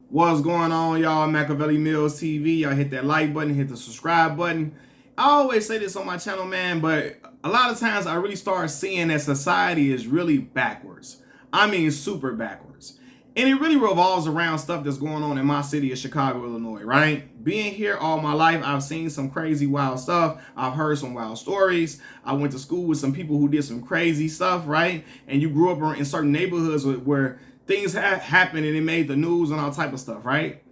What's going on, y'all? Machiavelli Mills TV. Y'all hit that like button, hit the subscribe button. I always say this on my channel, man, but a lot of times I really start seeing that society is really backwards. I mean, super backwards. And it really revolves around stuff that's going on in my city of Chicago, Illinois, right? Being here all my life, I've seen some crazy, wild stuff. I've heard some wild stories. I went to school with some people who did some crazy stuff, right? And you grew up in certain neighborhoods where things have happened and it made the news and all type of stuff, right?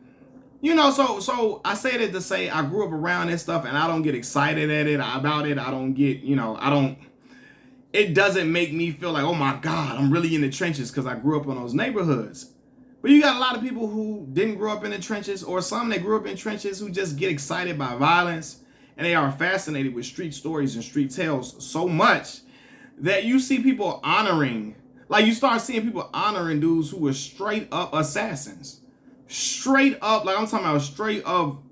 So I say that to say I grew up around this stuff and I don't get excited at it about it. I don't get, I don't. It doesn't make me feel like, oh my God, I'm really in the trenches because I grew up in those neighborhoods. But you got a lot of people who didn't grow up in the trenches, or some that grew up in trenches who just get excited by violence, and they are fascinated with street stories and street tales so much that you see people honoring, like you start seeing people honoring dudes who were straight up assassins. Straight up, like I'm talking about straight up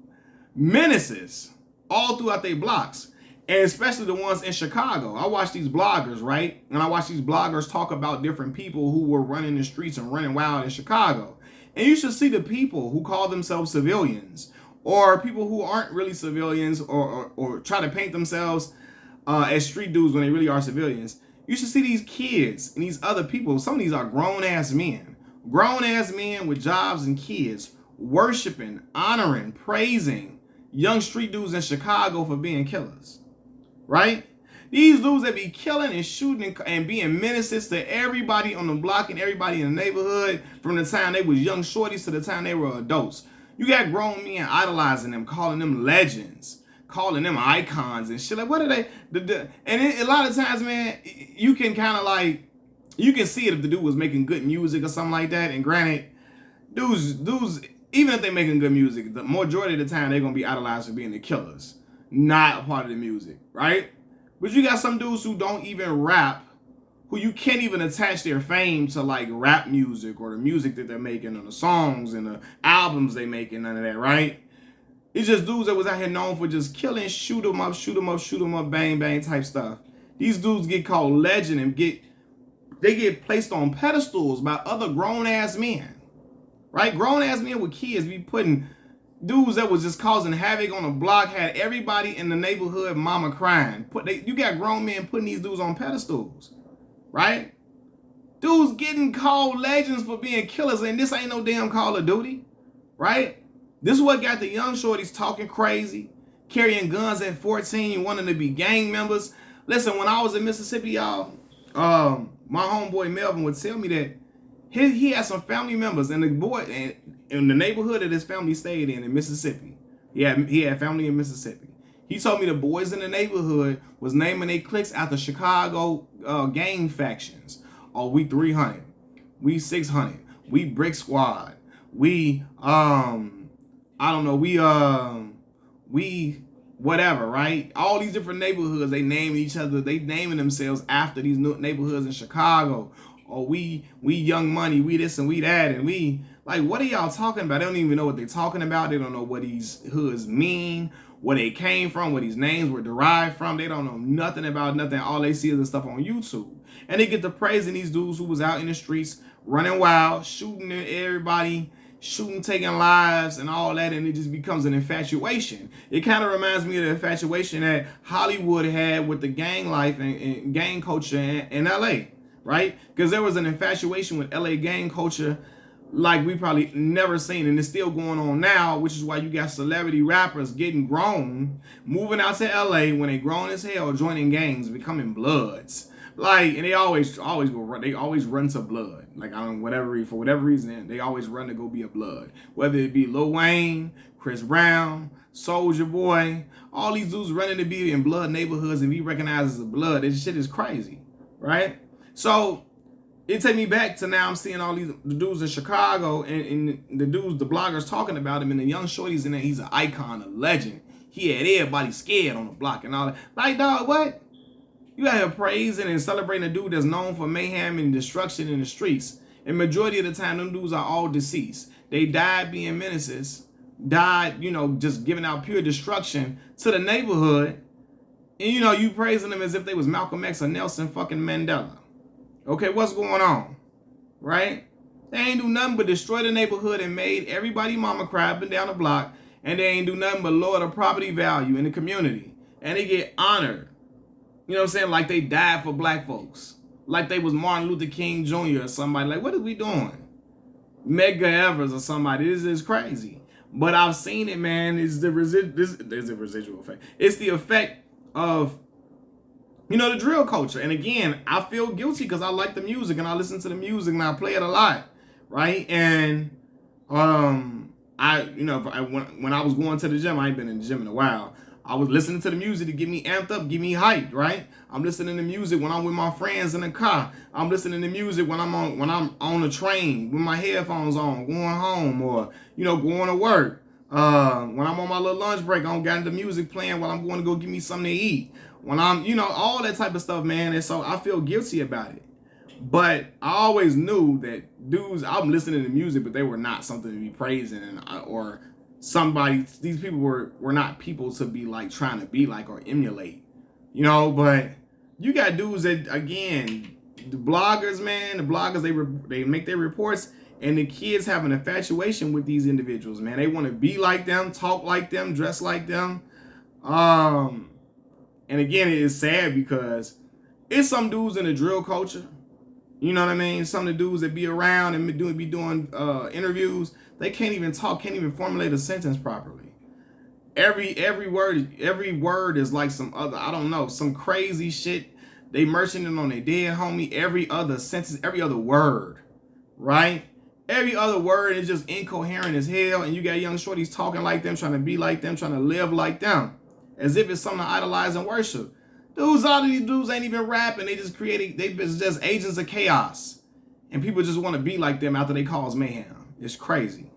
menaces all throughout their blocks. And especially the ones in Chicago. I watch these bloggers, right? And I watch these bloggers talk about different people who were running the streets and running wild in Chicago. And you should see the people who call themselves civilians, or people who aren't really civilians, or try to paint themselves as street dudes when they really are civilians. You should see these kids and these other people. Some of these are grown-ass men. Grown-ass men with jobs and kids worshiping, honoring, praising young street dudes in Chicago for being killers. Right? These dudes that be killing and shooting and being menaces to everybody on the block and everybody in the neighborhood from the time they was young shorties to the time they were adults. You got grown men idolizing them, calling them legends, calling them icons and shit. Like, what are they? A lot of times, man, you can kind of like, you can see it if the dude was making good music or something like that. And granted, dudes, even if they're making good music, the majority of the time they're gonna be idolized for being the killers, not a part of the music, right? But you got some dudes who don't even rap, who you can't even attach their fame to like rap music or the music that they're making or the songs and the albums they make and none of that, right? It's just dudes that was out here known for just killing, shoot 'em up, shoot 'em up, shoot 'em up, bang, bang type stuff. These dudes get called legend and they get placed on pedestals by other grown-ass men, right? Grown-ass men with kids be putting dudes that was just causing havoc on the block, had everybody in the neighborhood mama crying. You got grown men putting these dudes on pedestals, right? Dudes getting called legends for being killers, and this ain't no damn Call of Duty, right? This is what got the young shorties talking crazy, carrying guns at 14, wanting to be gang members. Listen, when I was in Mississippi, y'all, my homeboy Melvin would tell me that he had some family members, and the boy in the neighborhood that his family stayed in Mississippi. He had family in Mississippi. He told me the boys in the neighborhood was naming their cliques after Chicago gang factions. Oh, we 300, we 600, we Brick Squad, we I don't know, we whatever, right? All these different neighborhoods, they naming each other, they naming themselves after these neighborhoods in Chicago. Or we Young Money, we this and we that, and we, like, what are y'all talking about? They don't even know what they're talking about. They don't know what these hoods mean, where they came from, where these names were derived from. They don't know nothing about nothing. All they see is the stuff on YouTube. And they get to praising these dudes who was out in the streets, running wild, shooting everybody, shooting, taking lives and all that, and it just becomes an infatuation. It kind of reminds me of the infatuation that Hollywood had with the gang life and gang culture in LA. Right? Because there was an infatuation with LA gang culture like we probably never seen, and it's still going on now, which is why you got celebrity rappers getting grown, moving out to LA when they grown as hell, joining gangs, becoming Bloods. Like, and they always run to Blood. Like, for whatever reason, they always run to go be a Blood. Whether it be Lil Wayne, Chris Brown, Soulja Boy, all these dudes running to be in Blood neighborhoods and be recognized as a Blood. This shit is crazy, right? So it take me back to now I'm seeing all the dudes in Chicago and the dudes, the bloggers talking about him, and the young shorties in there. He's an icon, a legend. He had everybody scared on the block and all that. Like, dog, what? You out here praising and celebrating a dude that's known for mayhem and destruction in the streets. And majority of the time, them dudes are all deceased. They died being menaces, died, just giving out pure destruction to the neighborhood. And, you praising them as if they was Malcolm X or Nelson fucking Mandela. Okay, what's going on? Right? They ain't do nothing but destroy the neighborhood and made everybody mama cry up and down the block. And they ain't do nothing but lower the property value in the community. And they get honored. You know what I'm saying? Like they died for black folks. Like they was Martin Luther King Jr. or somebody. Like, what are we doing? Medgar Evers or somebody. This is crazy. But I've seen it, man. There's a residual effect. It's the effect of, you know, the drill culture. And again, I feel guilty because I like the music and I listen to the music and I play it a lot, right? And when I was going to the gym, I ain't been in the gym in a while. I was listening to the music to get me amped up, get me hyped, right? I'm listening to music when I'm with my friends in the car. I'm listening to music when I'm on the train with my headphones on, going home or, going to work. When I'm on my little lunch break, I got the music playing while I'm going to go get me something to eat. When I'm, all that type of stuff, man. And so I feel guilty about it. But I always knew that dudes, I'm listening to music, but they were not something to be praising or somebody. These people were not people to be like trying to be like or emulate, but you got dudes that, again, the bloggers, man, they make their reports and the kids have an infatuation with these individuals, man. They want to be like them, talk like them, dress like them. And again, it is sad because it's some dudes in the drill culture. You know what I mean? Some of the dudes that be around and be doing interviews, they can't even talk, can't even formulate a sentence properly. Every word is like some other, I don't know, some crazy shit. They merching it on their dead homie. Every other sentence, every other word, right? Every other word is just incoherent as hell. And you got young shorties talking like them, trying to be like them, trying to live like them, as if it's something to idolize and worship. Dudes, all of these dudes ain't even rapping. They just just agents of chaos. And people just want to be like them after they cause mayhem. It's crazy.